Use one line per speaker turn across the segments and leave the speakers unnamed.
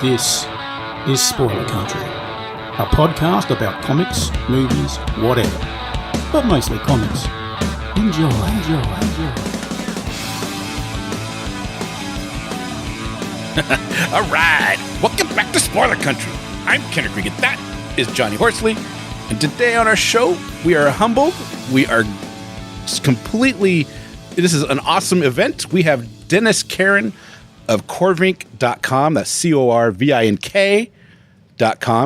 This is Spoiler Country, a podcast about comics, movies, whatever, but mostly comics. Enjoy.
All right, welcome back to Spoiler Country. I'm Kendrick Regan. That is Johnny Horsley. And today on our show, we are humbled. We are completely, this is an awesome event. We have Denis Caron of Corvink.com. That's CORVINK.com.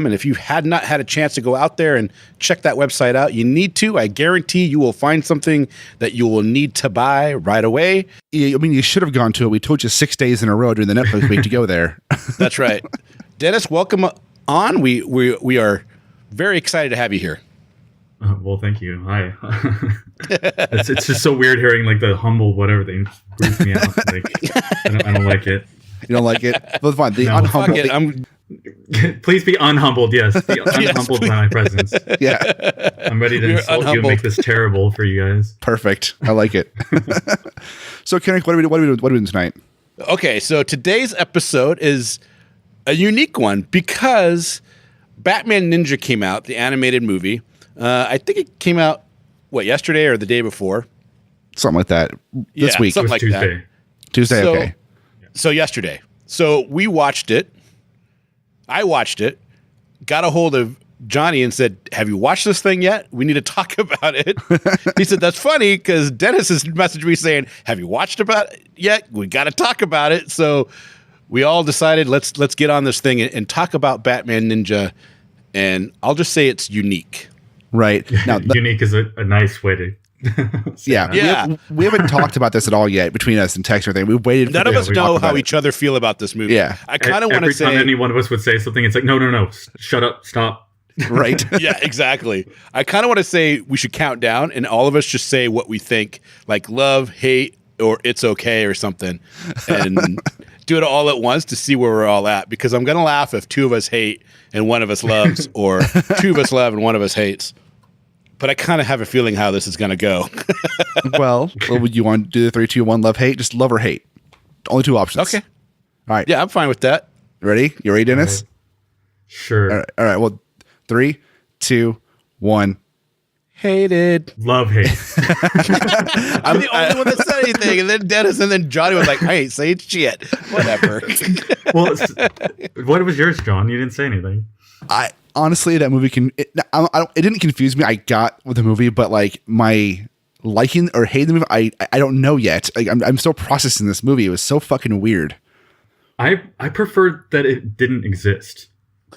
And if you had not had a chance to go out there and check that website out, you need to. I guarantee you will find something that you will need to buy right away.
I mean, you should have gone to it. We told you 6 days in a row during the Netflix week to go there.
That's right. Dennis, welcome on. We are very excited to have you here.
Well, thank you. Hi. It's just so weird hearing like the humble whatever thing freaks me out. Like, I don't like it.
You don't like it? Well, fine. The
No,
unhumble.
Please be unhumbled. Yes, be unhumbled by my presence.
Yeah,
I'm ready to
You're
insult you and
unhumbled.
make this terrible for you guys.
perfect. I like it. So, Kendrick, what are we doing tonight?
Okay, so today's episode is a unique one because Batman Ninja came out, the animated movie. I think it came out, yesterday or the day before?
Something like that. This
Yeah,
week.
something like
Tuesday.
that.
Tuesday,
So-
okay.
So yesterday. So we watched it. I watched it, got a hold of Johnny and said, have you watched this thing yet? We need to talk about it. He said, that's funny because Dennis has messaged me saying, have you watched about it yet? We got to talk about it. So we all decided let's get on this thing and talk about Batman Ninja. And I'll just say it's unique.
Right. Now,
Unique is a nice way to. say
yeah.
that.
Yeah.
We haven't talked about this at all yet between us and text or anything. We've waited
None
for
of
this
us
to talk
know
about
how
it.
each other feel about this movie.
Yeah.
I kind of want to
Every time
say
any one of us would say something, it's like, no, shut up, stop.
Right.
yeah, exactly. I kind of want to say we should count down and all of us just say what we think, like love, hate, or it's okay or something, and do it all at once to see where we're all at. Because I'm going to laugh if two of us hate and one of us loves, or two of us love and one of us hates. But I kind of have a feeling how this is going to go.
Well, would you want to do the 3, 2, 1, love, hate? Just love or hate. Only two options.
Okay.
All right.
Yeah, I'm fine with that.
Ready? You ready, Dennis?
Sure.
All right. Well, 3, 2, 1.
Hated.
Love, hate.
I'm the only one that said anything. And then Dennis and then Johnny was like, I ain't saying shit. Whatever.
Well, what was yours, John? You didn't say anything.
I honestly, that movie it didn't confuse me. I got with the movie, but like my liking or hating the movie, I don't know yet. Like I'm still processing this movie. It was so fucking weird.
I preferred that it didn't exist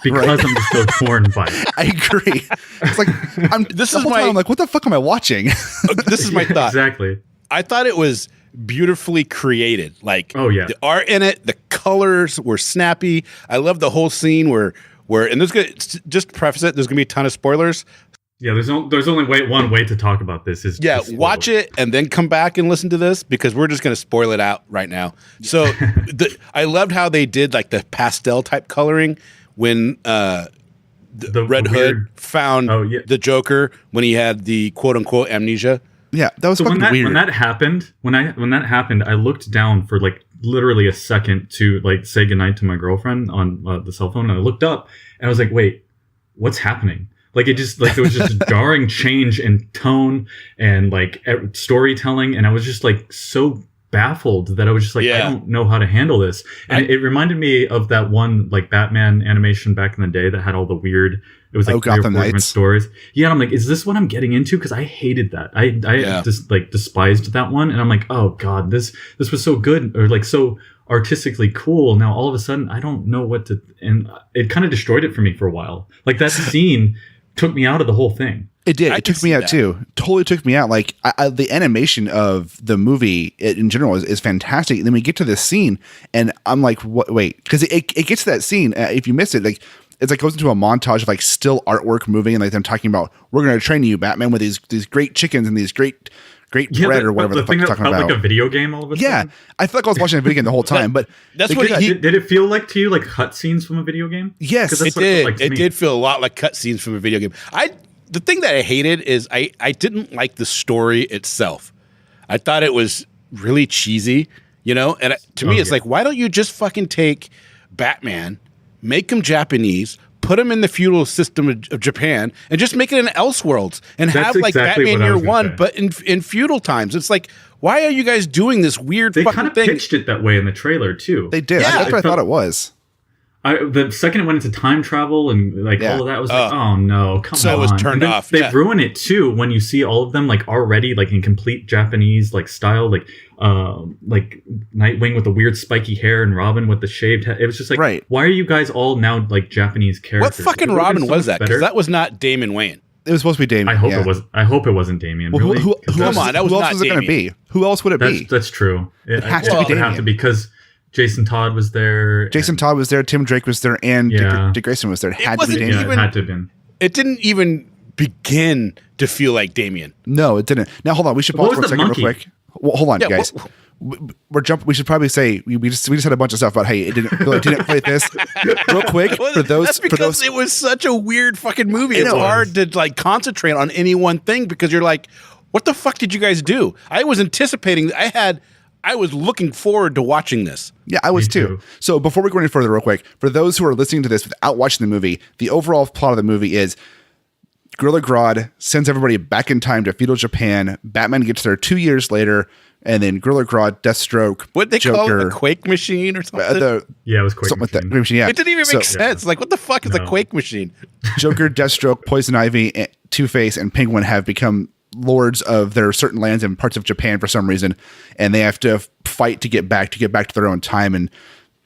because
Right.
I'm just so torn by it.
I agree. It's like
This
the
is
whole time
my-
I'm like, what the fuck am I watching?
This is my thought.
Exactly.
I thought it was beautifully created. Like,
Oh, yeah.
the art in it, the colors were snappy. I love the whole scene where and there's gonna just to preface it, there's gonna be a ton of spoilers.
Yeah, there's only one way to talk about this. Is
Yeah, watch it and then come back and listen to this because we're just gonna spoil it out right now. So I loved how they did like the pastel type coloring when the Red Hood
weird-
found the Joker when he had the quote unquote amnesia.
Yeah, that was
So
fucking weird.
when that happened, I looked down for like literally a second to like say goodnight to my girlfriend on the cell phone, and I looked up and I was like, wait, what's happening? Like it was just a jarring change in tone and like storytelling, and I was just like so baffled that I was just like,
Yeah.
I don't know how to handle this. And it reminded me of that one like Batman animation back in the day that had all the weird. It was like 3 or 4
Gotham
different
Knights.
stories. Yeah, and I'm like, is this what I'm getting into? Because I hated that. I
Yeah.
just like despised that one, and I'm like, oh god, this was so good or like so artistically cool. Now all of a sudden, I don't know what to, and it kind of destroyed it for me for a while. Like that scene took me out of the whole thing.
It did.
I
It
can
took me
see
out
that.
too. Totally took me out. Like the animation of the movie in general is fantastic. And then we get to this scene, and I'm like, "What? Wait!" Because it gets to that scene. If you miss it, like it's like goes into a montage of like still artwork moving, and like them talking about we're going to train you, Batman, with these great chickens and these great bread or whatever the fuck
thing
you're
that
talking
felt
about.
like a video game all of a
Yeah,
sudden.
I felt like I was watching a video game the whole time. But
That's
they
what
get-
he-
Did it feel like to you like cutscenes from a video game?
Yes,
'Cause that's
It
what felt
did.
like to
It
me.
did feel a lot like cutscenes from a video game. The thing that I hated is I didn't like the story itself. I thought it was really cheesy, you know? And to me, it's like, why don't you just fucking take Batman make them Japanese, put them in the feudal system of Japan, and just make it an Elseworlds and have like
exactly
Batman
what I
Year
was gonna
One,
say.
but in feudal times. It's like, why are you guys doing this weird
They
fucking
kind of
thing?
pitched it that way in the trailer too.
They did.
Yeah,
That's what I thought it was.
The second it went into time travel and like all of that, was like, oh no, come on.
So it was turned
And then
off,
They
yeah.
ruin it too when you see all of them like already like in complete Japanese like style, like Nightwing with the weird spiky hair and Robin with the shaved head. It was just like,
Right.
why are you guys all now like Japanese
What
characters?
fucking
It would've been
Robin
so
was
much
that? Because
better.
that was not Damon Wayne.
It was supposed to be Damien.
I hope
yeah.
it was. I hope it wasn't Damien.
Well,
Really?
who
'Cause
Come on, that was
who else
not
was it going to
Damien.
be? Who else would it be?
That's true. It
has to be
would have
Damien.
to be because Jason Todd was there.
Jason Todd was there, Tim Drake was there, and
Yeah.
Dick Grayson was there. It had to be
wasn't
Damien.
Yeah,
even-
it had to have been.
It didn't even begin to feel like Damien.
No, it didn't. Now hold on, we should
What
pause
was
for a
the
second
monkey?
real quick. Well, hold on,
Yeah,
guys. We're jumping. We should probably say we just had a bunch of stuff about hey, it didn't play this real quick for those
That's because it was such a weird fucking movie. It's
know.
hard to like concentrate on any one thing because you're like, what the fuck did you guys do? I was anticipating. I was looking forward to watching this.
Yeah, I was
Me
too.
too.
So before we go any further, real quick, for those who are listening to this without watching the movie, the overall plot of the movie is Gorilla Grodd sends everybody back in time to feudal Japan. Batman gets there 2 years later, and then Gorilla Grodd, Deathstroke,
What they call
Joker,
it, a quake machine or something?
Yeah, it was Quake
something like that.
Machine.
Yeah,
It didn't even
So,
make sense. Like, what the fuck is a
No.
quake machine?
Joker, Deathstroke, Poison Ivy, Two-Face, and Penguin have become lords of their certain lands in parts of Japan for some reason, and they have to fight to get back to their own time and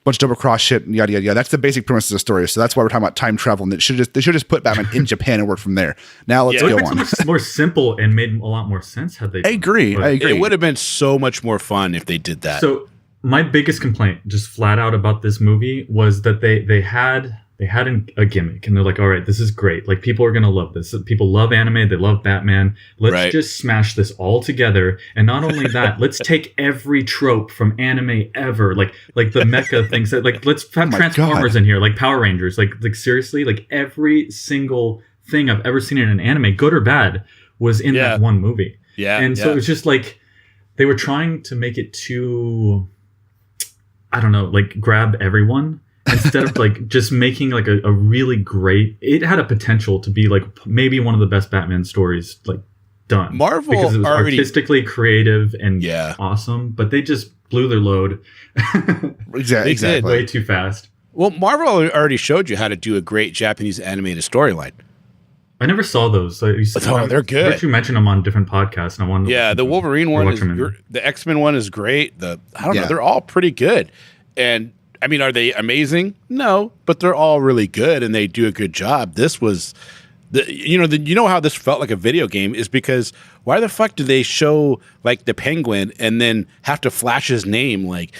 bunch of double cross shit and yada yada yada. That's the basic premise of the story. So that's why we're talking about time travel. And they should just put Batman in Japan and work from there. Now let's
Yeah.
It
go
would have been
on.
so much more simple and made a lot more sense had they.
I agree.
But-
I agree.
It would have been so much more fun if they did that.
So my biggest complaint, just flat out about this movie, was that they had a gimmick, and they're like, all right, this is great. Like, people are gonna love this. People love anime. They love Batman. Let's
Right.
just smash this all together. And not only that, let's take every trope from anime ever, like the mecha things. That like, let's have
my
Transformers
God.
in here, like Power Rangers. Like seriously, like every single thing I've ever seen in an anime, good or bad, was in
Yeah.
that one movie.
yeah.
And so it was just like they were trying to make it too, I don't know, like grab everyone instead of like just making like a really great. It had a potential to be like maybe one of the best Batman stories like done.
Marvel
because it was
already-
artistically creative and
Yeah.
awesome, but they just blew their load
Exactly.
They did.
way too fast.
Well, Marvel already showed you how to do a great Japanese animated storyline.
I never saw those. So
they're good.
I heard you mention them on different podcasts, and I wanted. To
Yeah,
listen
the
to them
Wolverine
or
one
watch
is
them in-
the X-Men one is great. I don't know,
Yeah.
they're all pretty good. And I mean, are they amazing? No, but they're all really good and they do a good job. This was you know how this felt like a video game is because why the fuck do they show like the Penguin and then have to flash his name like,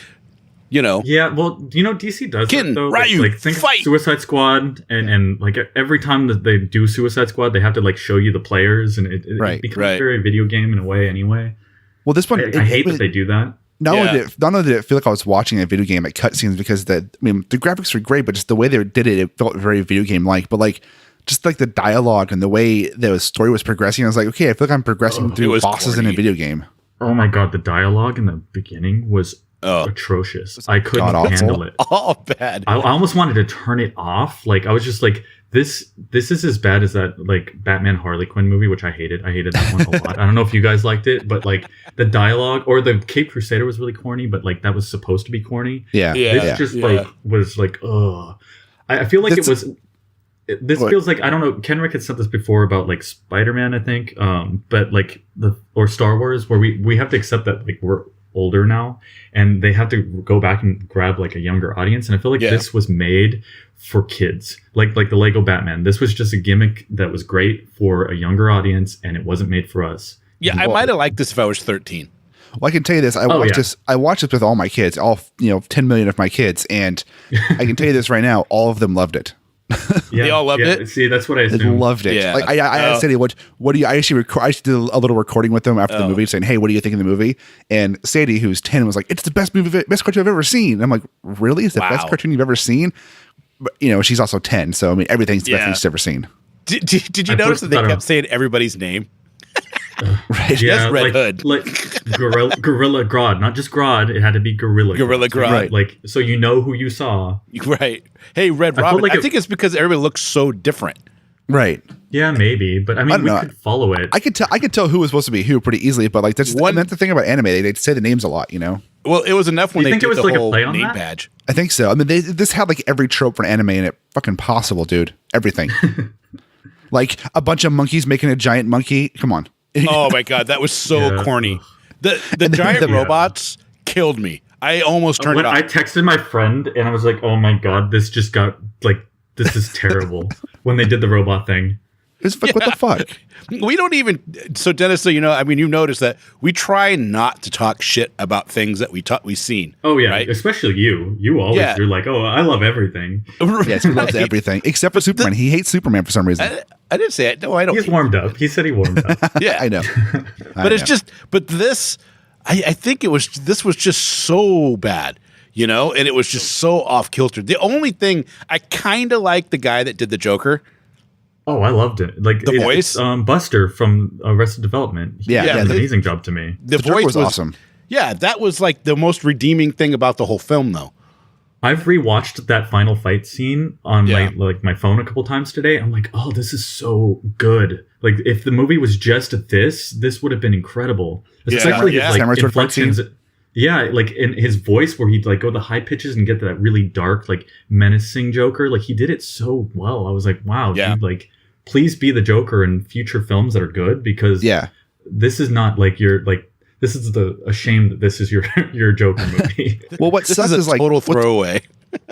you know?
Yeah, well, DC does
Ken,
that though.
Ryu,
like think
fight!
Suicide Squad, and like every time that they do Suicide Squad, they have to like show you the players, and it
Right,
becomes
right.
a very video game in a way. Anyway,
Well, this one,
I hate that they do that.
Not
Yeah.
only did it feel like I was watching a video game at cutscenes because the graphics were great, but just the way they did it, it felt very video game like. But like, just like the dialogue and the way the story was progressing, I was like, okay, I feel like I'm progressing
it
through
was
bosses in a
corny.
video game.
Oh my god, the dialogue in the beginning was atrocious. I couldn't
God-awful.
handle it.
All bad.
I almost wanted to turn it off. Like I was just like, this is as bad as that like Batman Harley Quinn movie, which I hated. I hated that one a lot. I don't know if you guys liked it, but like the dialogue or the Cape Crusader was really corny, but like that was supposed to be corny.
Yeah.
Yeah.
This just like was like, ugh. I feel like
This-
this
What?
feels like, I don't know, Kenrick had said this before about like Spider-Man, I think, but like or Star Wars, where we have to accept that like we're older now and they have to go back and grab like a younger audience, and I feel like
Yeah.
this was made for kids, like the Lego Batman. This was just a gimmick that was great for a younger audience, and it wasn't made for us.
Yeah, I might have liked this if I was 13.
Well, I can tell you this. I watched this with all my kids, all 10 million of my kids, and I can tell you this right now. All of them loved it.
Yeah,
They all loved it?
See, that's what I
They
assumed.
loved it.
Yeah.
Like I asked Sadie, what do you? I actually I did a little recording with them after the movie, saying, "Hey, what do you think of the movie?" And Sadie, who's 10, was like, "It's the best cartoon I've ever seen." And I'm like, "Really? It's the best
Wow.
cartoon you've ever seen?" But she's also 10, so I mean, everything's the best
Yeah.
she's ever seen.
Did you
I
notice that they
thought
kept saying everybody's name?
Right?
Yeah,
Red
like,
Hood.
Like Gorilla Grodd, not just Grodd. It had to be Gorilla
Grodd.
Right.
Like, so you know who you saw.
Right. Hey, Red
I felt
Robin.
like
I think it's because everybody looks so different.
Right.
Yeah, maybe, but I mean, we could follow it.
I could tell who was supposed to be who pretty easily, but like that's the thing about anime. They'd say the names a lot, you know.
Well, it was enough when
You
they
think
did
it was
the
like a
whole
play on
name
that?
badge.
I think so. I mean, this had like every trope for anime in it. Fucking possible, dude. Everything. Like a bunch of monkeys making a giant monkey. Come on.
Oh my god, that was so corny. The giant robots killed me. I almost turned it off.
I texted my friend and I was like, "Oh my god, this just got like this is terrible." When they did the robot thing.
It's like, what the fuck?
We don't even. So Dennis, so you know, I mean, you've noticed that we try not to talk shit about things that we've seen.
Oh yeah,
right?
Especially you. You always you're like, "Oh, I love everything."
Yes, he loves everything except for Superman. He hates Superman for some reason.
I didn't say it. No, I don't.
He's warmed up. He said he warmed up.
Yeah,
I know.
But it's just. But this, I think this was just so bad, you know, and it was just so off kilter. The only thing I kind of like the guy that did the Joker.
Oh, I loved it. Like
the voice,
Buster from Arrested Development. He did an amazing job to me.
The
Joker
voice
was awesome.
Yeah, that was like the most redeeming thing about the whole film, though.
I've rewatched that final fight scene on my phone a couple times today. I'm like, oh, this is so good. Like, if the movie was just this would have been incredible. Especially his like inflections. Yeah, like in his voice where he'd like go the high pitches and get that really dark, like menacing Joker. Like he did it so well. I was like, wow, dude, like please be the Joker in future films that are good because this is not like this is a shame that this is your Joker movie.
Well, what sucks is like
total throwaway.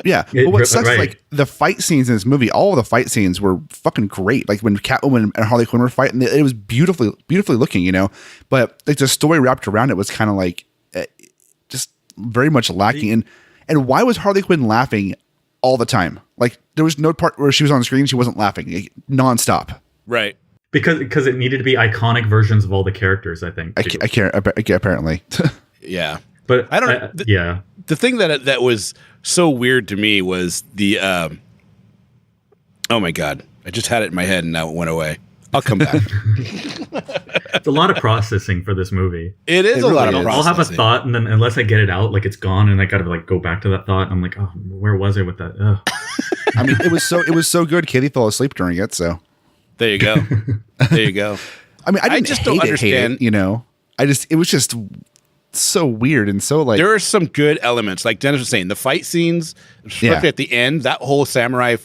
Yeah, but what sucks is like the fight scenes in this movie. All of the fight scenes were fucking great. Like when Catwoman and Harley Quinn were fighting, it was beautifully looking, you know. But like the story wrapped around it was kind of like just very much lacking. And why was Harley Quinn laughing all the time? Like there was no part where she was on the screen, she wasn't laughing like, nonstop.
Right.
Because it needed to be iconic versions of all the characters, I think.
I can't apparently.
Yeah.
But
I don't the thing that was so weird to me was the oh my god. I just had it in my head and now it went away. I'll come back.
It's a lot of processing for this movie.
It is a lot of processing.
I'll have a thought, and then unless I get it out, like it's gone, and I got to like go back to that thought. I'm like, oh, where was I with that? Ugh.
I mean, it was so good. Katie fell asleep during it, so
there you go. There you go.
I mean, I just don't understand. You know, it was just so weird and so like
there are some good elements, like Dennis was saying, the fight scenes, especially at the end. That whole fight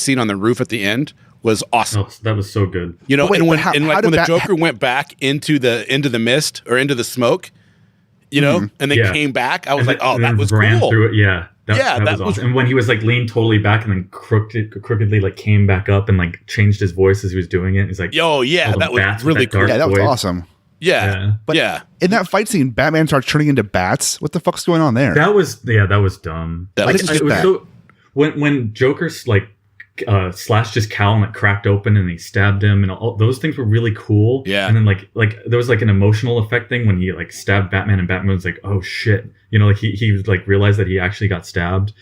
scene on the roof at the end was awesome.
Oh, that was so good.
You know, when the Joker went back into the mist or into the smoke, you know, and then came back, I was like, oh, that was
ran
cool.
Through it. Yeah. That was awesome. And when he was like leaned totally back and then crookedly like came back up and like changed his voice as he was doing it. He's like,
oh yeah, that was really cool.
Yeah, that was awesome.
Yeah. But
in that fight scene, Batman starts turning into bats. What the fuck's going on there?
That was dumb.
That was just bad.
So when Joker's like slashed his cowl and it cracked open and he stabbed him and all those things were really cool.
Yeah.
And then like there was like an emotional effect thing when he like stabbed Batman and Batman was like, oh shit. You know, like he was like realized that he actually got stabbed.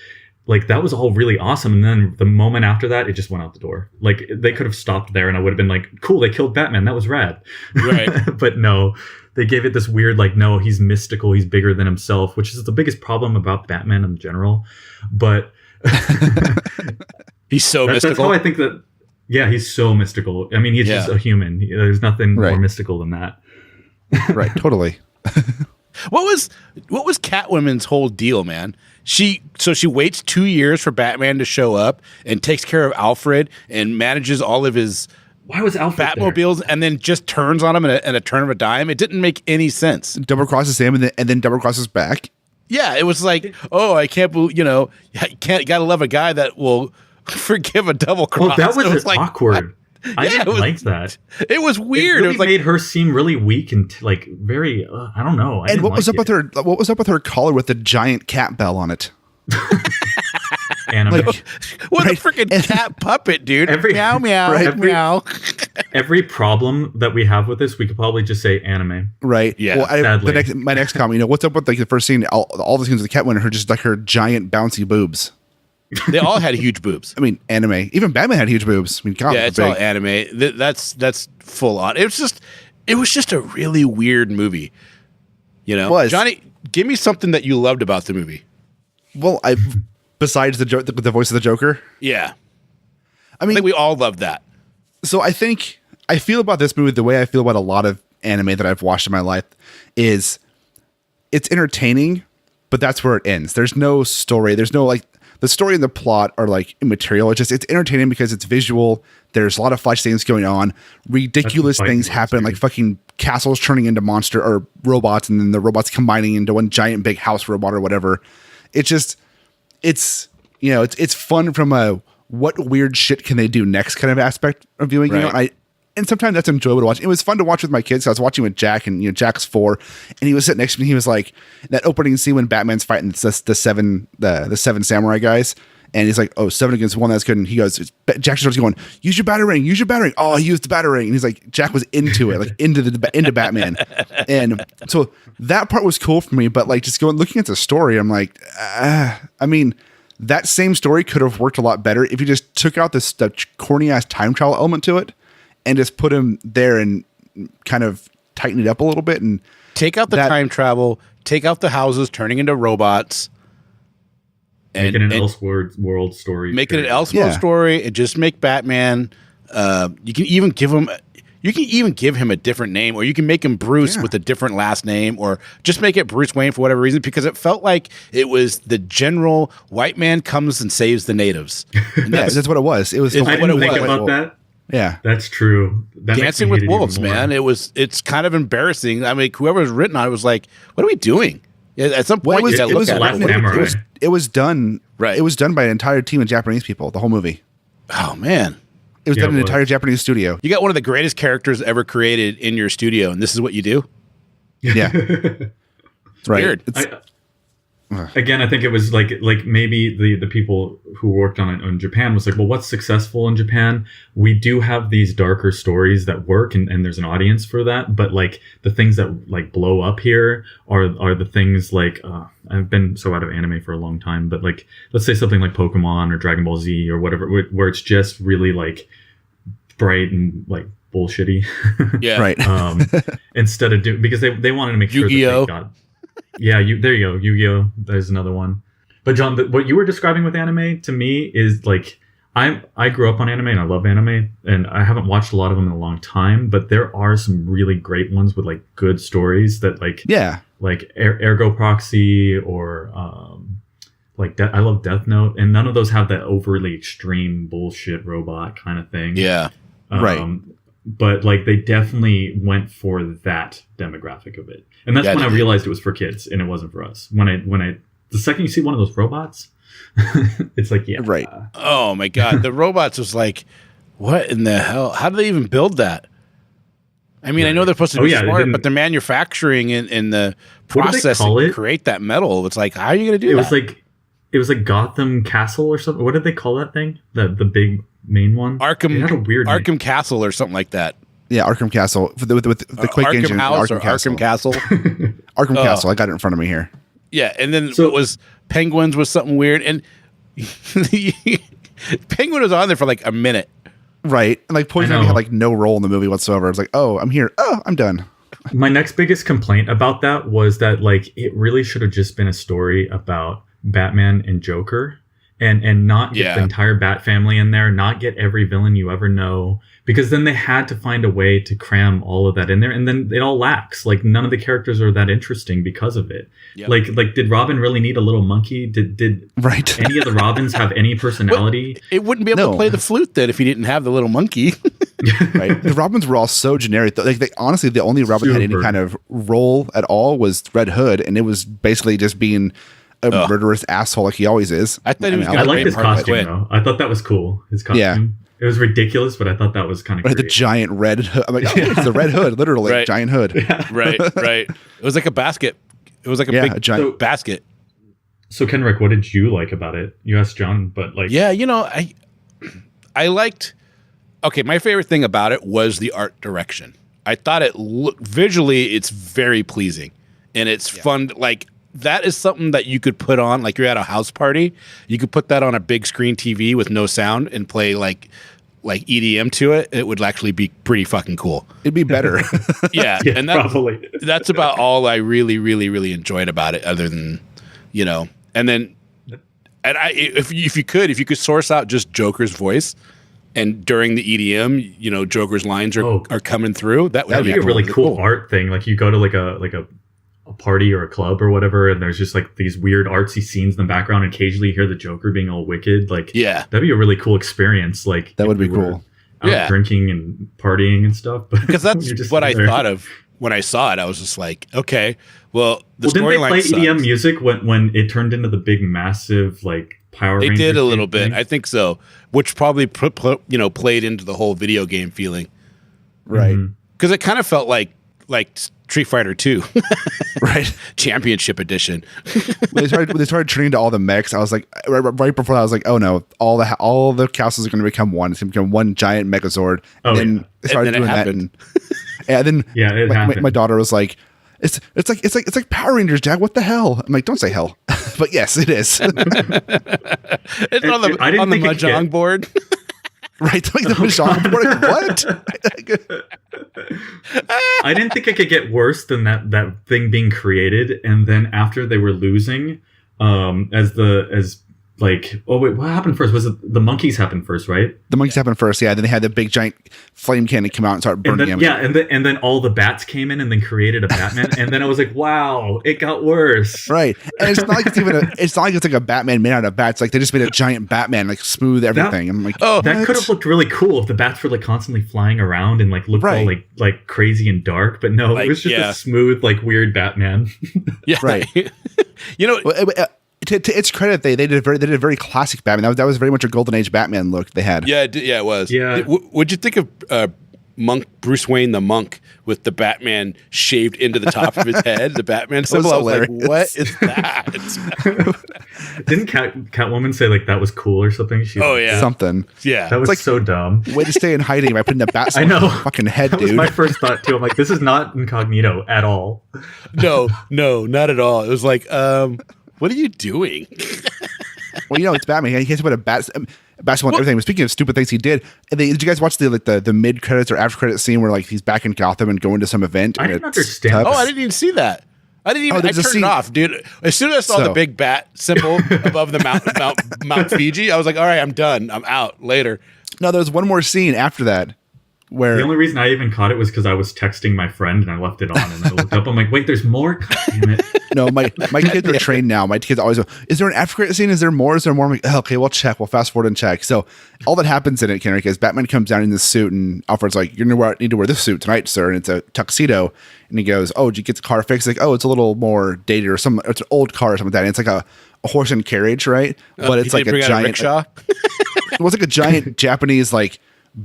Like that was all really awesome. And then the moment after that, it just went out the door. Like they could have stopped there and I would have been like, cool, they killed Batman. That was rad.
Right.
But no, they gave it this weird, like, no, he's mystical. He's bigger than himself, which is the biggest problem about Batman in general. But
he's so mystical.
That's how I think that. Yeah, he's so mystical. I mean, he's just a human. There's nothing more mystical than that.
Right. Totally.
What was Catwoman's whole deal, man? She waits 2 years for Batman to show up and takes care of Alfred and manages all of his
Why was Alfred
Batmobiles
there?
And then just turns on him in a turn of a dime. It didn't make any sense.
Double crosses him and then double crosses back.
Yeah, it was like, oh, I can't believe, gotta love a guy that will forgive a double cross.
Well, that was
like,
awkward. I didn't like that.
It was weird.
It
was like,
made her seem really weak and like very. I don't know.
And what was up with her? What was up with her collar with the giant cat bell on it?
Anime.
What a freaking cat puppet, dude! Meow meow meow.
Every problem that we have with this, we could probably just say anime.
Right.
Yeah.
Well, my next comment. What's up with like the first scene? All the scenes with the Catwoman, her just like her giant bouncy boobs.
They all had huge boobs.
I mean, anime. Even Batman had huge boobs. I mean, God,
yeah, it's all anime. That's full on. It was just, it was just a really weird movie. You know,
Was.
Johnny, give me something that you loved about the movie.
Well, besides the voice of the Joker.
Yeah.
I
I
mean,
think we all loved that.
so I think I feel about this movie the way I feel about a lot of anime that I've watched in my life is it's entertaining, but that's where it ends. There's no story. There's no like the story and the plot are like immaterial. It's entertaining because it's visual. There's a lot of flash things going on. Ridiculous things happen, like fucking castles turning into monster or robots, and then the robots combining into one giant big house robot or whatever. It's just it's fun from a what weird shit can they do next kind of aspect of viewing. You know,
Right.
and sometimes that's enjoyable to watch. It was fun to watch with my kids. I was watching with Jack, and Jack's 4, and he was sitting next to me. He was like, that opening scene when Batman's fighting the seven samurai guys, and he's like, "Oh, 7 against 1, that's good." And he goes, Jack starts going, "Use your batarang, use your batarang." Oh, he used the batarang, and he's like, Jack was into it, like into Batman, and so that part was cool for me. But like just looking at the story, I'm like, I mean. That same story could have worked a lot better if you just took out the corny ass time travel element to it and just put him there and kind of tighten it up a little bit and
Take out the time travel, take out the houses turning into robots.
Make it an Elseworld story.
Make it an Elseworld story and just make Batman. You can even give him a different name, or you can make him Bruce with a different last name, or just make it Bruce Wayne for whatever reason, because it felt like it was the general white man comes and saves the natives. And
that's what it was. It was.
I didn't think about that.
Yeah,
that's true. That
Dancing with Wolves, man. It's kind of embarrassing. I mean, whoever was written on it was like, "What are we doing?" At some point, you gotta look at it.
It was done.
Right.
It was done by an entire team of Japanese people. The whole movie.
Oh man.
It was done in an entire Japanese studio.
You got one of the greatest characters ever created in your studio, and this is what you do?
Yeah.
It's weird.
Again, I think it was like maybe the people who worked on it in Japan was like, well, what's successful in Japan? We do have these darker stories that work, and there's an audience for that. But like the things that like blow up here are the things like I've been so out of anime for a long time, but like let's say something like Pokemon or Dragon Ball Z or whatever, where it's just really like bright and like bullshitty.
Yeah,
right.
Instead of because they wanted to make sure
Yu-Gi-Oh!
that they got. Yeah, there you go. Yu-Gi-Oh! There's another one. But John, what you were describing with anime to me is like I grew up on anime and I love anime, and I haven't watched a lot of them in a long time. But there are some really great ones with like good stories that like Ergo Proxy or I love Death Note, and none of those have that overly extreme bullshit robot kind of thing.
Yeah,
right.
But like they definitely went for that demographic of it, and that's when I realized it was for kids and it wasn't for us. When I the second you see one of those robots, it's like
right.
Oh my god, the robots was like, what in the hell? How do they even build that? I mean, I know they're supposed to be smart, but the manufacturing and the process to create that metal, it's like, how are you going to do that?
It was like Gotham Castle or something. What did they call that thing? The big main one?
Arkham.
It had a weird
Arkham
name.
Castle or something like that.
Yeah, Arkham Castle with the quick
Arkham
engine.
House
Arkham
or
Castle.
Arkham Castle.
Arkham Castle. I got it in front of me here.
Yeah, and then it was Penguins was something weird, and Penguin was on there for like a minute.
Right, and like Poison Ivy had like no role in the movie whatsoever. It's like, oh, I'm here. Oh, I'm done.
My next biggest complaint about that was that like it really should have just been a story about Batman and Joker, and not get the entire Bat family in there, not get every villain you ever know, because then they had to find a way to cram all of that in there, and then it all lacks. Like none of the characters are that interesting because of it. Yep. Like did Robin really need a little monkey? Did any of the Robins have any personality?
Well, it wouldn't be able to play the flute then if he didn't have the little monkey.
Right. The Robins were all so generic. Like honestly, the only Robin that had any kind of role at all was Red Hood, and it was basically just being a murderous asshole like he always is.
I thought he was.
I liked his costume though. I thought that was cool. His costume.
Yeah.
It was ridiculous, but I thought that was kind of
the giant red hood. I'm like, it's the Red Hood, literally giant hood.
Yeah.
Right. It was like a basket. It was like a big giant basket.
So Kenrick, what did you like about it? You asked John, but like,
yeah, I liked. Okay, my favorite thing about it was the art direction. I thought visually, it's very pleasing, and it's fun. Like that is something that you could put on, like you're at a house party. You could put that on a big screen TV with no sound and play like like EDM to it, it would actually be pretty fucking cool.
It'd be better.
Yeah,
Yeah,
and
probably.
that's about all I really, really, really enjoyed about it. Other than, and then, and if you could source out just Joker's voice, and during the EDM, Joker's lines are coming through. That'd
be a really cool art thing. Like you go to like a party or a club or whatever, and there's just like these weird artsy scenes in the background, and occasionally you hear the Joker being all wicked. Like,
yeah,
that'd be a really cool experience. Like
that would be cool.
Out drinking and partying and stuff.
Because that's what I thought of when I saw it. I was just like, okay, well, the
didn't they play
sucks.
EDM music when it turned into the big massive like Power
They
Rangers
did a little
thing?
bit, I think so, which probably played into the whole video game feeling,
Right.
because it kind of felt like Street Fighter 2,
Right.
Championship Edition.
When they started turning to all the mechs, I was like, right before that, I was like, oh no, all the castles are going to become one. It's going to become one giant Megazord. And then they started
And then it
doing that, and then
it happened.
my daughter was like, it's like Power Rangers, Dad. What the hell? I'm like, don't say hell, but yes, it is.
It's on the
I didn't think it
Mahjong
could-
board.
Right? Like the Mahjong board. What?
I didn't think it could get worse than that thing being created, and then after they were losing, what happened first? Was it the monkeys happened first, right?
The monkeys happened first, yeah. Then they had the big giant flame cannon come out and start burning
And then,
him.
and then all the bats came in and then created a Batman, and then I was like, wow, it got worse.
Right. And it's not like it's not like it's like a Batman made out of bats. Like they just made a giant Batman, like smooth everything. I'm like,
Oh,
That
what?
could have looked really cool if the bats were like constantly flying around and like looked all
Right.
like crazy and dark, but no,
Like,
it was just
yeah.
a smooth, like weird Batman.
Yeah,
Right.
Well,
To its credit, they did a very classic Batman. That was very much a golden age Batman look they had.
yeah, it was.
Yeah.
What'd you think of Bruce Wayne the monk with the Batman shaved into the top of his head? The Batman symbol. I was like,
hilarious.
what is that?
Didn't Catwoman say like that was cool or something?
Oh, yeah.
Something.
Yeah.
That was
like-
so dumb.
Way to stay in hiding by putting the bat
I know.
on your fucking head,
That was
dude.
my first thought too. I'm like, this is not incognito at all.
No, not at all. It was like, what are you doing?
Well, it's Batman. He can't put a basketball and everything. But speaking of stupid things he did, did you guys watch the mid credits or after credit scene where like he's back in Gotham and going to some event?
I
and
didn't
it's
understand.
Tubbs?
Oh, I didn't even see that. I didn't even. I
there's a
turned
scene-
it off, dude. As soon as I saw the
So-
big bat symbol above the Mount Fiji, I was like, all right, I'm done. I'm out. Later.
No, there's one more scene after that where
The only reason I even caught it was because I was texting my friend and I left it on and I looked up. I'm like, wait, there's more? God damn it.
no, my kids are trained now. My kids always go, is there an after credit scene? Is there more? Is there more? I'm like, oh, okay, we'll check. We'll fast forward and check. So all that happens in it, Kenrick, is Batman comes down in this suit and Alfred's like, you're gonna need to wear this suit tonight, sir. And it's a tuxedo. And he goes, oh, did you get the car fixed? Like, oh, it's a little more dated or it's an old car or something like that. And it's like a horse and carriage, right? But it's
He
like
did
a
bring out
giant
rickshaw.
it was like a giant Japanese like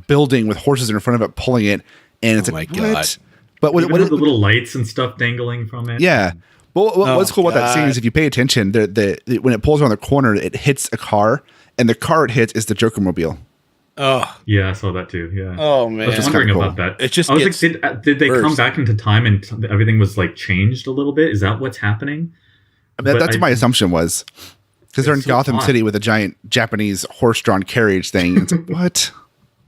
building with horses in front of it pulling it, and it's
Oh
like,
my God.
what? But
Even with the little lights and stuff dangling from it.
yeah. But what's cool about that scene
God.
is if you pay attention, the when it pulls around the corner, it hits a car, and the car it hits is the Joker mobile.
Oh,
Yeah, I saw that too. Yeah.
oh man.
I was
just
wondering
kinda
about that.
It just
I was
gets
like, did they come
worse.
back into time and everything was like changed a little bit? Is that what's happening?
I mean,
But
that's
I-
what my assumption was. Because they're in
It's so
Gotham
odd.
City with a giant Japanese horse-drawn carriage thing. It's like, what?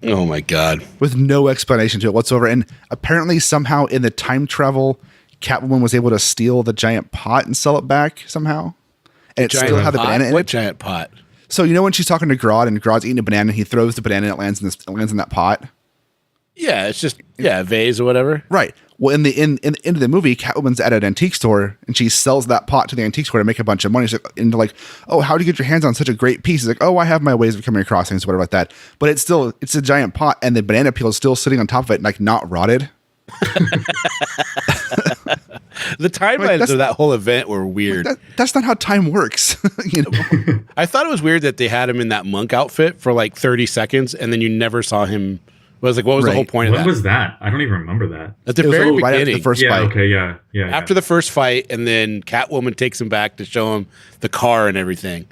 Oh my God.
With no explanation to it whatsoever. And apparently somehow in the time travel, Catwoman was able to steal the giant pot and sell it back somehow. And it still had the
pot?
banana in
What
it.
giant pot?
So you know when she's talking to Grodd and Grodd's eating a banana and he throws the banana and it lands in that pot?
Yeah, it's just a vase or whatever.
Right. Well, in the end of the movie, Catwoman's at an antique store and she sells that pot to the antique store to make a bunch of money. She's like, and they're like, oh, how do you get your hands on such a great piece? He's like, oh, I have my ways of coming across things, whatever like that. But it's a giant pot and the banana peel is still sitting on top of it, like not rotted.
The timelines
that's-
of that whole event were weird.
That's not how time works. You know?
I thought it was weird that they had him in that monk outfit for like 30 seconds and then you never saw him. I was like, what was the
Right.
whole point of
When
that?
was that? I don't even remember that.
At the
It was
very
right
beginning.
after the first
Yeah,
fight.
okay, yeah.
After the first fight, and then Catwoman takes him back to show him the car and everything.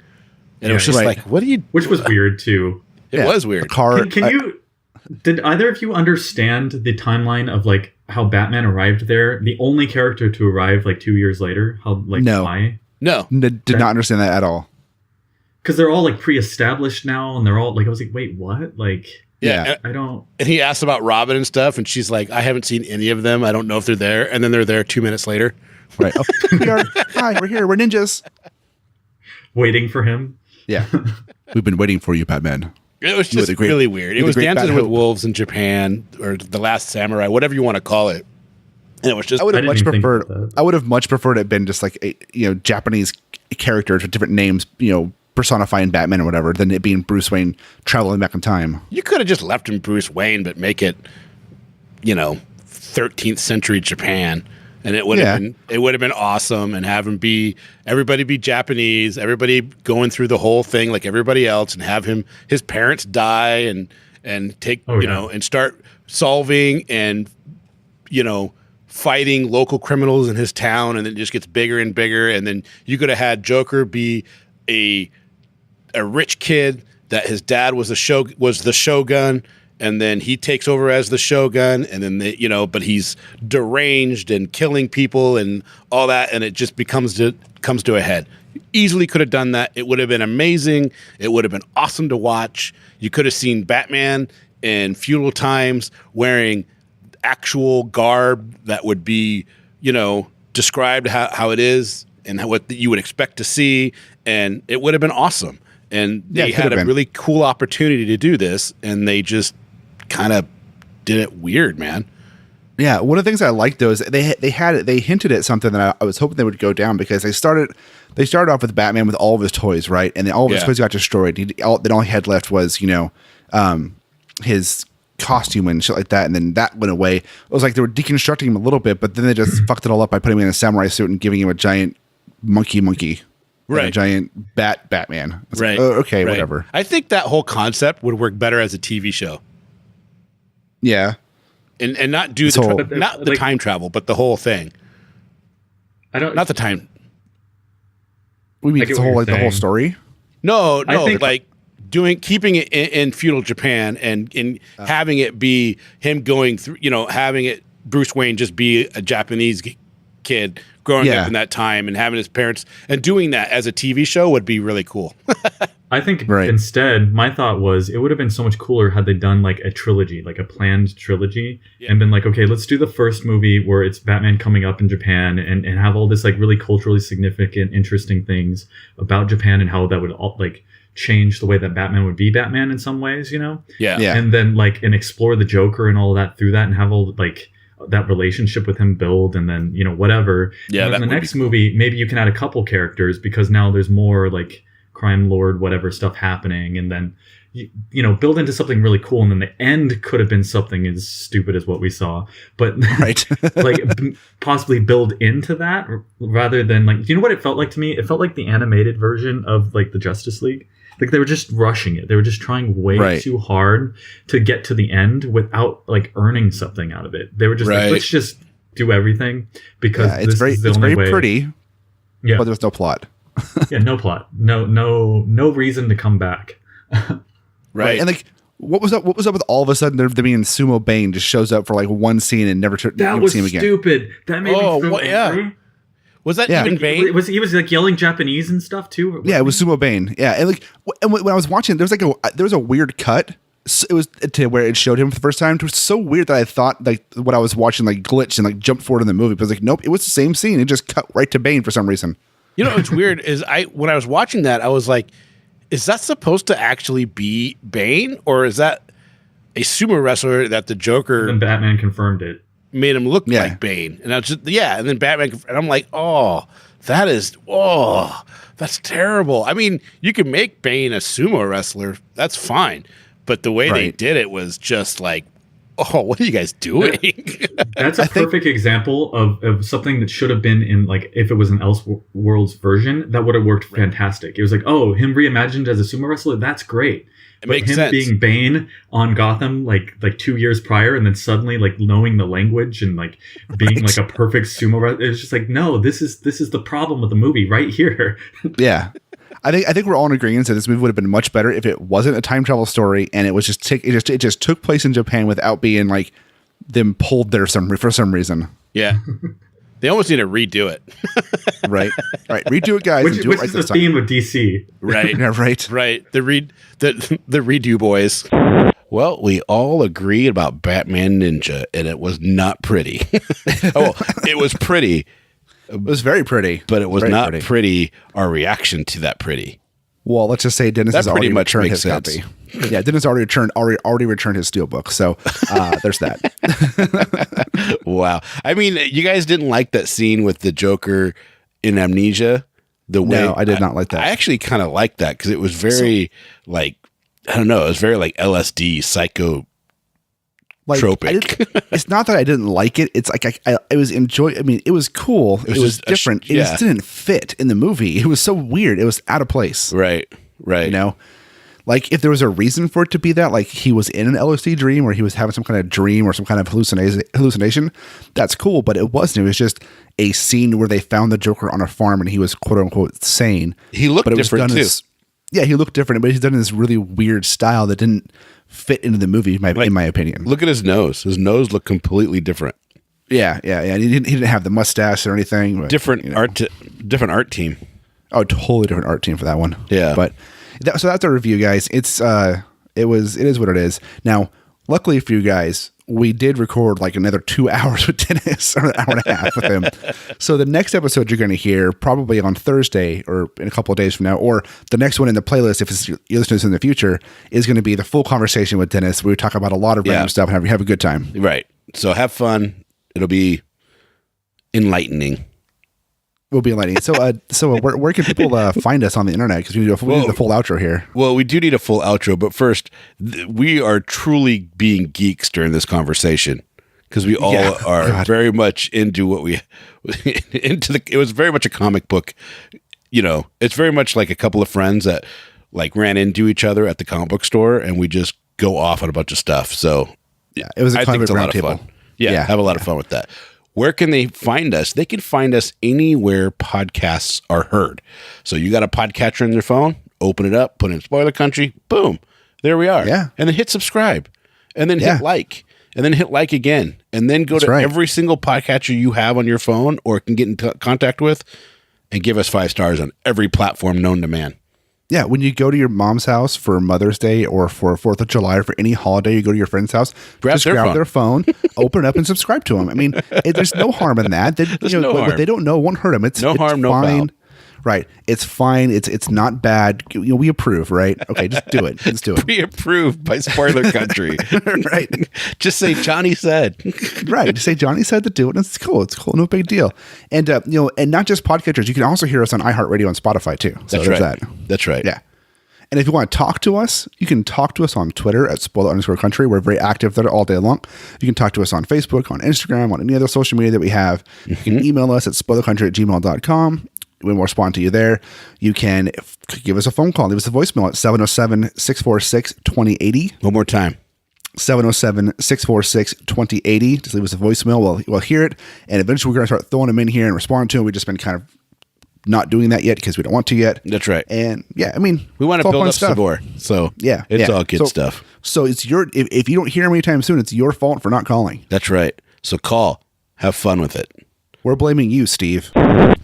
And it was
Yeah.
just
Right.
like, what do you...
Which was weird too.
It
Yeah,
was
the
weird.
car.
Did either of you understand the timeline of like how Batman arrived there? The only character to arrive like 2 years later? How like
No.
why?
No.
Did not understand that at all.
Because they're all like pre-established now, and they're all like, I was like, wait, what? Like,
Yeah.
I don't.
And he asked about Robin and stuff, and she's like, I haven't seen any of them. I don't know if they're there. And then they're there 2 minutes later.
Right. Oh, hi, we're here. We're ninjas.
Waiting for him.
Yeah. We've been waiting for you, Batman.
It was just really weird. It was Dancing with Wolves in Japan, or The Last Samurai, whatever you want to call it. And it was just.
I would have much preferred.
that.
I would have much preferred it been just like Japanese characters with different names, personifying Batman or whatever, than it being Bruce Wayne traveling back in time.
You could have just left him Bruce Wayne, but make it, 13th century Japan. And it would have been awesome, and have him everybody be Japanese, everybody going through the whole thing like everybody else, and have his parents die and take and start solving and fighting local criminals in his town, and it just gets bigger and bigger. And then you could have had Joker be a rich kid that his dad was the shogun. And then he takes over as the Shogun, and then but he's deranged and killing people and all that, and it just comes to a head. Easily could have done that. It would have been amazing. It would have been awesome to watch. You could have seen Batman in feudal times wearing actual garb that would be, described how it is and what you would expect to see, and it would have been awesome. And they had a really cool opportunity to do this, and they just kind of did it weird, man.
Yeah, one of the things I liked though is they hinted at something that I was hoping they would go down, because they started off with Batman with all of his toys, right? And then all of his toys got destroyed. Then all he had left was his costume and shit like that, and then that went away. It was like they were deconstructing him a little bit, but then they just fucked it all up by putting him in a samurai suit and giving him a giant monkey. Right. A giant Batman.
Right.
Like, okay, right. Whatever.
I think that whole concept would work better as a TV show.
Yeah.
And not do the time travel, but the whole thing. Not the time.
We mean the whole story?
No, keeping it in feudal Japan and having it be him going through, having it Bruce Wayne just be a Japanese kid growing up in that time, and having his parents, and doing that as a TV show would be really cool.
I think instead, my thought was it would have been so much cooler had they done like a trilogy, like a planned trilogy, and been like, okay, let's do the first movie where it's Batman coming up in Japan, and have all this like really culturally significant, interesting things about Japan and how that would all like change the way that Batman would be Batman in some ways,
Yeah.
And then and explore the Joker and all that through that, and have all like that relationship with him build, and then whatever.
Yeah.
And then the next movie, maybe you can add a couple characters, because now there's more like crime lord whatever stuff happening, and then build into something really cool, and then the end could have been something as stupid as what we saw, but possibly build into that, rather than what it felt like to me. It felt like the animated version of like the Justice League. Like they were just rushing it. They were just trying way too hard to get to the end without like earning something out of it. They were just like, let's just do everything because
it's very pretty.
Yeah,
but there's no plot.
No plot. No reason to come back.
Right.
And like, what was up with all of a sudden there being Sumo Bane just shows up for like one scene and never see him again?
That was stupid. That made me so angry.
Yeah. Was that even Bane?
He was like yelling Japanese and stuff too?
Yeah, it was Sumo Bane. Yeah, and like when I was watching, there was a weird cut. It was to where it showed him for the first time. It was so weird that I thought like what I was watching like glitched and like jumped forward in the movie. But I was like, nope, it was the same scene. It just cut right to Bane for some reason.
What's weird is when I was watching that, I was like, is that supposed to actually be Bane, or is that a sumo wrestler that the Joker?
And Batman confirmed it.
Made him look like Bane, and I was just and then Batman, and I'm like, that's terrible. I mean, you can make Bane a sumo wrestler, that's fine, but the way they did it was just like, what are you guys doing?
That's a perfect example of something that should have been in, like, if it was an Elseworlds version, that would have worked fantastic. It was like, him reimagined as a sumo wrestler, that's great.
It makes sense.
Being Bane on Gotham like 2 years prior, and then suddenly like knowing the language and like being like a perfect sumo wrestler, it's just like, no, this is the problem with the movie right here.
Yeah. I think we're all in agreement that this movie would have been much better if it wasn't a time travel story, and it was it just took place in Japan without being like them pulled there for some reason.
Yeah, they almost need to redo it.
Right. Redo it, guys.
Which is the theme of DC.
Right.
Yeah, right.
The redo boys. Well, we all agreed about Batman Ninja, and it was not pretty. Oh, it was pretty.
It was very pretty.
But it was very not pretty, our reaction to that pretty.
Well, let's just say Dennis has already returned his
sense.
copy. Yeah, Dennis already returned his steelbook. So there's that.
Wow. I mean, you guys didn't like that scene with the Joker in Amnesia?
No, I did not like that.
I actually kind of liked that because it was very like, I don't know, it was very like LSD, psychotropic.
It's not that I didn't like it. It's like I was enjoying. I mean, it was cool. It was different. It just didn't fit in the movie. It was so weird. It was out of place.
Right.
You know, like if there was a reason for it to be that, like he was in an LSD dream or he was having some kind of dream or some kind of hallucination, that's cool. But it wasn't. It was just a scene where they found the Joker on a farm and he was quote unquote sane.
He looked different too.
Yeah, he looked different, but he's done in this really weird style that didn't fit into the movie, in my opinion.
Look at his nose. His nose looked completely different.
Yeah. He didn't have the mustache or anything. But,
different art team.
Oh, totally different art team for that one.
Yeah.
But so that's our review, guys. It is what it is. Now, luckily for you guys, we did record like another 2 hours with Dennis, or an hour and a half with him. So the next episode you're going to hear probably on Thursday or in a couple of days from now, or the next one in the playlist, if you're listening to this in the future, is going to be the full conversation with Dennis. We talk about a lot of random stuff and have a good time.
Right. So have fun. It'll be enlightening.
Will be enlightening. So where can people find us on the internet? Because we need the full outro here.
Well, we do need a full outro, but first, we are truly being geeks during this conversation because we all are very much into what we it was very much a comic book. You know, it's very much like a couple of friends that like ran into each other at the comic book store, and we just go off on a bunch of stuff. So
yeah, it was a lot of
fun. Yeah, have a lot of fun with that. Where can they find us? They can find us anywhere podcasts are heard. So you got a podcatcher in your phone, open it up, put in Spoiler Country, boom, there we are.
Yeah.
And then hit subscribe, and then hit like, and then hit like again, and then go to every single podcatcher you have on your phone or can get in contact with, and give us 5 stars on every platform known to man.
Yeah, when you go to your mom's house for Mother's Day or for 4th of July or for any holiday, you go to your friend's house, grab their phone, open it up, and subscribe to them. I mean, there's no harm in that. What they don't know won't hurt them. It's
harm, no
fine.
foul.
Right. It's fine. It's not bad. We approve, right? Okay, just do it. Let's do it.
Pre-approved by Spoiler Country.
Right.
Just say Johnny said.
Right. Just say Johnny said to do it. And it's cool. It's cool. No big deal. And and not just podcatchers. You can also hear us on iHeartRadio and Spotify too. So
that's right. That's right.
Yeah. And if you want to talk to us, you can talk to us on Twitter at @spoiler_country. We're very active there all day long. You can talk to us on Facebook, on Instagram, on any other social media that we have. You can email us at spoilercountry@gmail.com. We will respond to you there. You can give us a phone call. Leave us a voicemail at 707-646-2080.
One more time.
707-646-2080. Just leave us a voicemail. We'll hear it. And eventually we're going to start throwing them in here and respond to them. We've just been kind of not doing that yet because we don't want to yet.
That's right.
And yeah, I mean,
we want to build up some more. So
yeah,
it's all good stuff.
So it's if you don't hear them anytime soon, it's your fault for not calling.
That's right. So call. Have fun with it.
We're blaming you, Steve.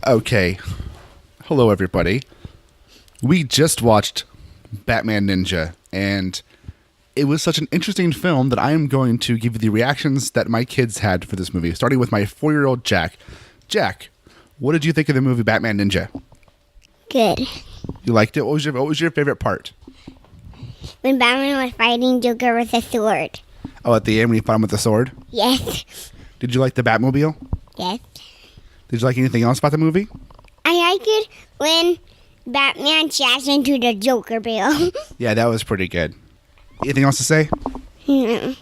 Okay. Hello, everybody. We just watched Batman Ninja, and it was such an interesting film that I am going to give you the reactions that my kids had for this movie, starting with my 4-year-old Jack. Jack, what did you think of the movie Batman Ninja?
Good.
You liked it? What was your favorite part?
When Batman was fighting Joker with a sword.
Oh, at the end when you fought him with the sword?
Yes.
Did you like the Batmobile?
Yes.
Did you like anything else about the movie?
I like it when Batman smashed into the Joker bill.
Yeah, that was pretty good. Anything else to say?
No.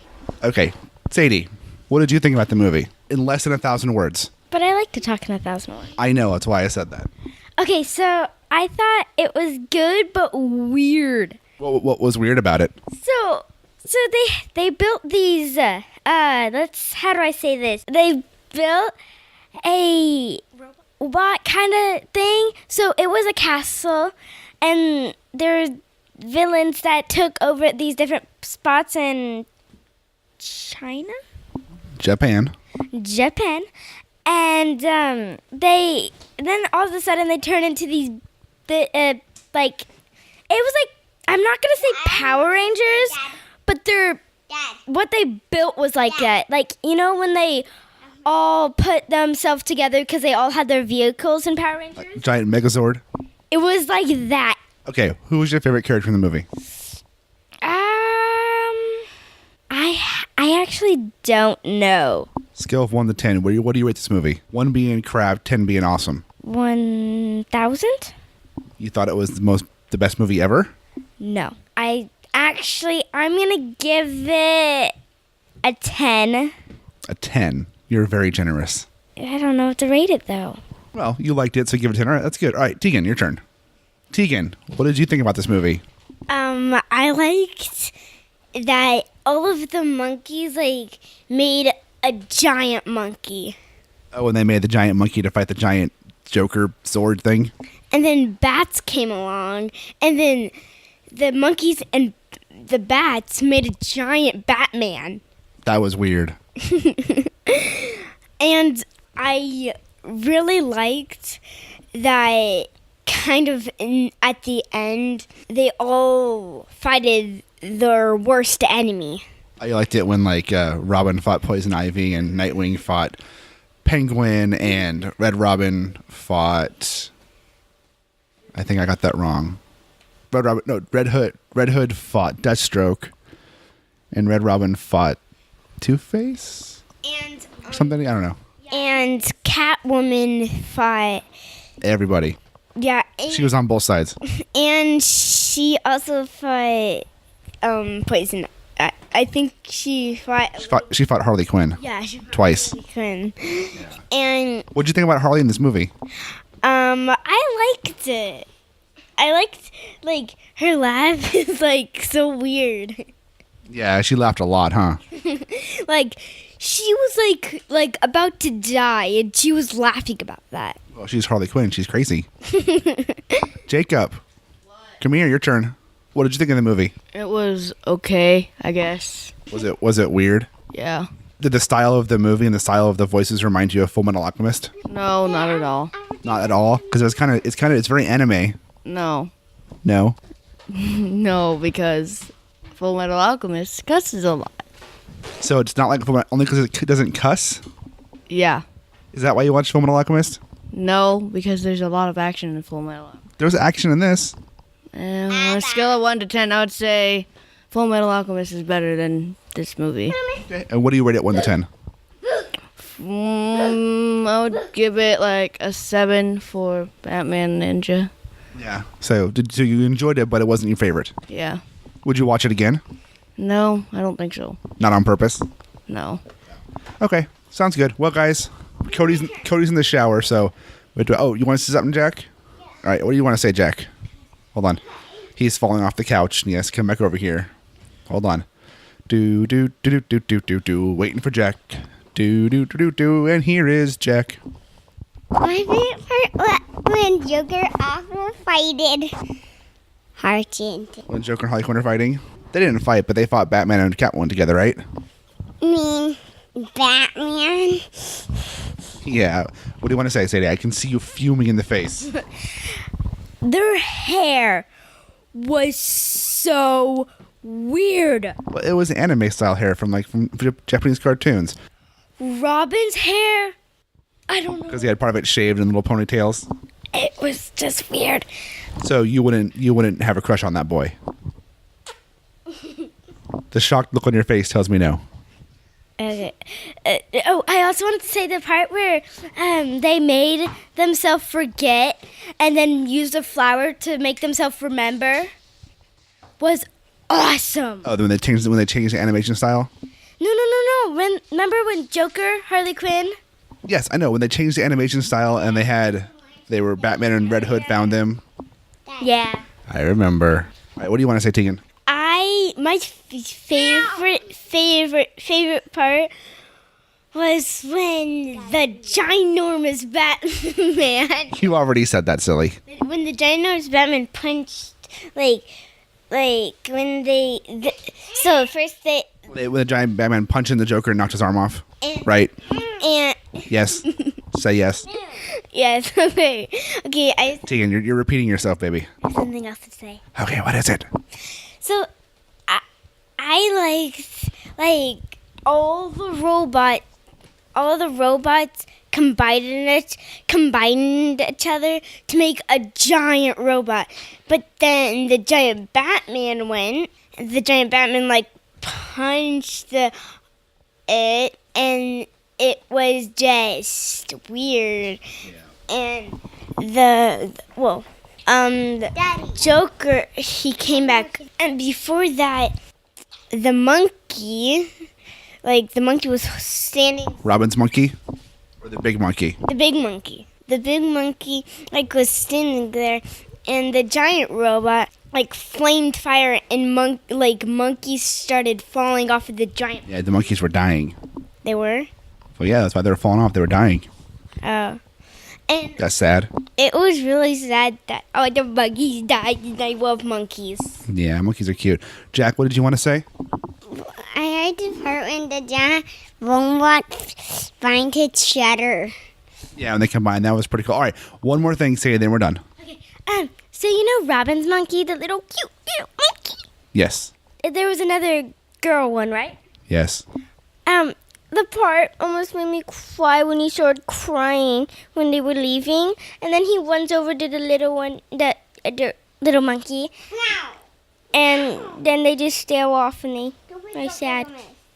Okay. Sadie, what did you think about the movie? In less than 1,000 words.
But I like to talk in 1,000 words.
I know, that's why I said that.
Okay, so I thought it was good but weird.
What was weird about it?
So they built these how do I say this? They built a robot kind of thing. So it was a castle, and there's villains that took over these different spots in Japan. And then all of a sudden they turn into these it was like, I'm not gonna say Power Rangers, but what they built was like that. Like, you know, when they all put themselves together because they all had their vehicles in Power Rangers?
Giant Megazord.
It was like that.
Okay, who was your favorite character in the movie?
I actually don't know.
Scale of 1 to 10. What do you rate this movie? 1 being crap, 10 being awesome.
1,000?
You thought it was the best movie ever?
No. I'm gonna give it a 10.
A 10. You're very generous.
I don't know what to rate it though.
Well, you liked it, so give it a 10. All right, that's good. All right, Tegan, your turn. Tegan, what did you think about this movie?
I liked that all of the monkeys like made a giant monkey.
Oh, and they made the giant monkey to fight the giant Joker sword thing.
And then bats came along, and then the monkeys and the bats made a giant Batman.
That was weird.
And I really liked that kind of at the end, they all fighted their worst enemy.
I liked it when like Robin fought Poison Ivy and Nightwing fought Penguin and Red Robin fought. I think I got that wrong. Red Hood fought Deathstroke, and Red Robin fought Two-Face.
And
Something I don't know.
And Catwoman fought
Everybody.
yeah.
She was on both sides.
And she also fought Poison. I think she fought.
She fought Harley Quinn.
Yeah, she fought
Twice.
Harley Quinn. And
What'd you think about Harley in this movie?
I liked it. I liked like her laugh is like so weird.
Yeah, she laughed a lot, huh?
Like she was like about to die, and she was laughing about that.
Well, she's Harley Quinn. She's crazy. Jacob, come here. Your turn. What did you think of the movie?
It was okay, I guess.
Was it weird?
Yeah.
Did the style of the movie and the style of the voices remind you of Full Metal Alchemist?
No, not at all.
Not at all, because it's very anime.
No.
No.
No, because Full Metal Alchemist cusses a lot.
So it's not like only because it doesn't cuss.
Yeah.
Is that why you watch Full Metal Alchemist?
No, because there's a lot of action in Full Metal Alchemist.
There's action in this.
On a scale of 1 to 10, I would say Full Metal Alchemist is better than this movie.
Okay. And what do you rate it 1 to 10?
I would give it like a 7 for Batman Ninja.
Yeah. So you enjoyed it, but it wasn't your favorite.
Yeah.
Would you watch it again?
No, I don't think so.
Not on purpose.
No.
Okay. Sounds good. Well, guys, Cody's in the shower, so you want to say something, Jack? All right. What do you want to say, Jack? Hold on. He's falling off the couch, and he has to come back over here. Hold on. Do do do do do do do. Waiting for Jack. Do do do do do. And here is Jack.
My favorite part when Joker also fighted Harkin.
When Joker and Harley Quinn are fighting, they didn't fight, but they fought Batman and Catwoman together, right?
I mean, Batman.
Yeah. What do you want to say, Sadie? I can see you fuming in the face.
Their hair was so weird.
Well, it was anime style hair from Japanese cartoons.
Robin's hair, I don't know.
Because he had part of it shaved in little ponytails.
It was just weird.
So you wouldn't have a crush on that boy. The shocked look on your face tells me no.
Okay. I also wanted to say the part where they made themselves forget and then used a flower to make themselves remember was awesome.
Oh, when they changed the animation style?
No. Remember when Joker, Harley Quinn?
Yes, I know. When they changed the animation style and they were Batman and Red Hood found them.
Yeah.
I remember. All right, what do you want to say, Tegan?
My favorite part was when the ginormous Batman.
You already said that, silly.
When the ginormous Batman punched, like when so first they.
When the giant Batman punched in the Joker and knocked his arm off. Right.
And
Yes. Say yes.
yes, okay.
Tegan, you're repeating yourself, baby.
I have something else to say.
Okay, what is it?
So, I liked like all the robots combined each other to make a giant robot. But then the giant Batman went. The giant Batman like punched it, and it was just weird. Yeah. And the Joker, he came back, and before that, the monkey was standing.
Robin's monkey, or the big monkey?
The big monkey. The big monkey was standing there, and the giant robot flamed fire, and monkeys started falling off of the giant.
Yeah, the monkeys were dying.
They were?
Well, yeah, that's why they were falling off. They were dying.
Oh. And
that's sad.
It was really sad that the monkeys died, and I love monkeys.
Yeah, monkeys are cute. Jack, what did you want to say?
I heard the part when the giant robot find each other.
Yeah, when they combine, that was pretty cool. All right, one more thing, say it, then we're done.
Okay. So you know Robin's monkey, the little cute monkey?
Yes.
There was another girl one, right?
Yes.
The part almost made me cry when he started crying when they were leaving, and then he runs over to the little one, the little monkey, and then they just stare off and they're sad.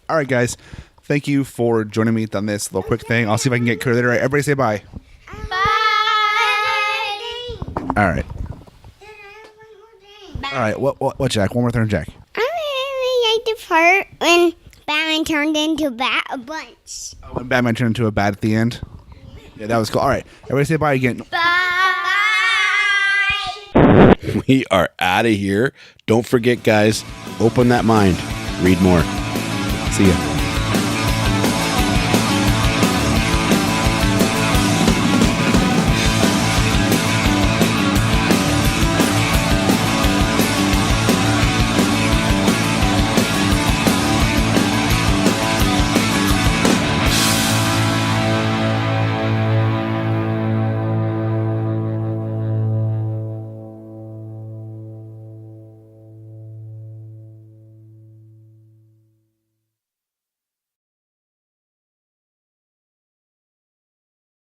All right, guys. Thank you for joining me on this little quick thing. I'll see if I can get clear. All right, everybody say bye.
Bye.
All right. All right. What, Jack? One more thing, Jack.
I really like the part when Batman turned into a bunch.
Oh, when Batman turned into a bat at the end? Yeah, that was cool. All right. Everybody say bye again.
Bye.
We are out of here. Don't forget, guys, open that mind. Read more. See ya.